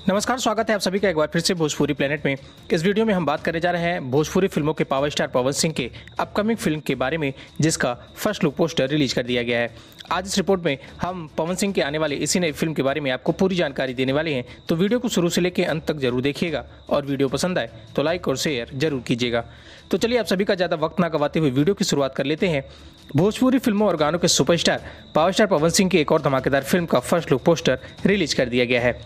नमस्कार, स्वागत है आप सभी का एक बार फिर से भोजपुरी प्लेनेट में। इस वीडियो में हम बात करने जा रहे हैं भोजपुरी फिल्मों के पावर स्टार पवन सिंह के अपकमिंग फिल्म के बारे में, जिसका फर्स्ट लुक पोस्टर रिलीज कर दिया गया है। आज इस रिपोर्ट में हम पवन सिंह के आने वाले इसी नई फिल्म के बारे में आपको पूरी जानकारी देने वाले हैं, तो वीडियो को शुरू से लेकर अंत तक जरूर देखिएगा और वीडियो पसंद आए तो लाइक और शेयर जरूर कीजिएगा। तो चलिए आप सभी का ज़्यादा वक्त ना गवाते हुए वीडियो की शुरुआत कर लेते हैं। भोजपुरी फिल्मों और गानों के superstar power star Pawan Singh की एक और धमाकेदार फिल्म का फर्स्ट लुक पोस्टर रिलीज कर दिया गया है।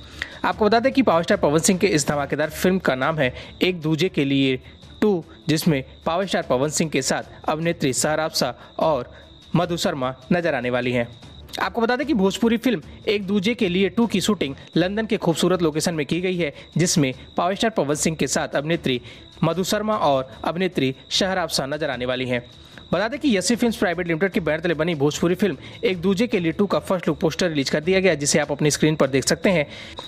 आपको बता दें कि पावर स्टार पवन सिंह के इस धमाकेदार फिल्म का नाम है एक दूजे के लिए 2, जिसमें पावर स्टार पवन सिंह के साथ अभिनेत्री सहर और मधु शर्मा नजर आने वाली हैं। आपको बता दें कि भोजपुरी फिल्म एक दूजे के लिए 2 की शूटिंग लंदन के खूबसूरत लोकेशन में की गई है, जिसमें पावर स्टार पवन सिंह के साथ अभिनेत्री मधु शर्मा और अभिनेत्री सहर नजर आने वाली हैं। बता दें कि यसी फिल्म्स प्राइवेट लिमिटेड के बैनर तले बनी भोजपुरी फिल्म एक दूजे के लिए 2 का फर्स्ट लुक पोस्टर रिलीज कर दिया गया, जिसे आप अपनी स्क्रीन पर देख सकते हैं।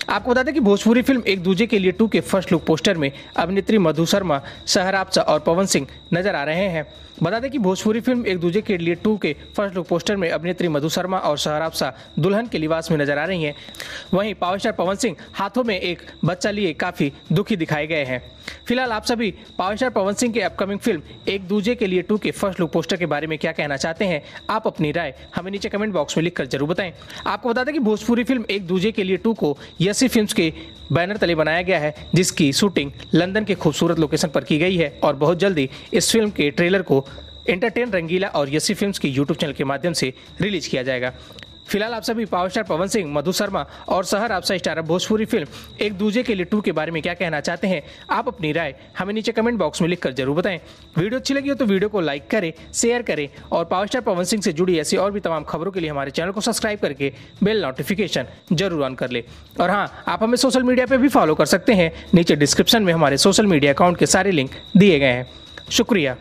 आपको बता दें कि भोजपुरी फिल्म एक दूजे के लिए 2 के फर्स्ट लुक पोस्टर में अभिनेत्री मधु शर्मा, सहर और पवन सिंह नजर आ रहे हैं। बता दें कि भोजपुरी फिल्म एक दूजे के लिए 2 के फर्स्ट लुक पोस्टर में अभिनेत्री मधु शर्मा और सहर दुल्हन के लिबास में नजर आ रही हैं। वहीं पावर स्टार पवन सिंह हाथों में एक बच्चा लिए काफी दुखी दिखाए गए हैं। फिलहाल आप सभी पावर स्टार पवन सिंह के अपकमिंग फिल्म एक दूजे के लिए 2 के फर्स्ट लुक पोस्टर के बारे में क्या कहना चाहते हैं? आप अपनी राय हमें नीचे कमेंट बॉक्स में लिखकर जरूर बताएं। आपको बता दें कि भोजपुरी फिल्म एक दूजे के लिए 2 को यसी फिल्म्स के बैनर तले बनाया गया है, जिसकी शूटिंग लंदन के खूबसूरत लोकेशन पर की गई है और बहुत जल्दी इस फिल्म के ट्रेलर को एंटरटेन रंगीला और यसी फिल्म्स की यूट्यूब चैनल के माध्यम से रिलीज किया जाएगा। फिलहाल आप सभी पावर स्टार पवन सिंह, मधु शर्मा और सहर स्टार भोजपुरी फिल्म एक दूजे के लिए 2 के बारे में क्या कहना चाहते हैं? आप अपनी राय हमें नीचे कमेंट बॉक्स में लिखकर जरूर बताएं। वीडियो अच्छी लगी हो तो वीडियो को लाइक करें, शेयर करें और पावर स्टार पवन सिंह से जुड़ी ऐसी और भी तमाम खबरों के लिए हमारे चैनल को सब्सक्राइब करके बेल नोटिफिकेशन जरूर ऑन कर ले। और हाँ, आप हमें सोशल मीडिया पर भी फॉलो कर सकते हैं। नीचे डिस्क्रिप्शन में हमारे सोशल मीडिया अकाउंट के सारे लिंक दिए गए हैं। शुक्रिया।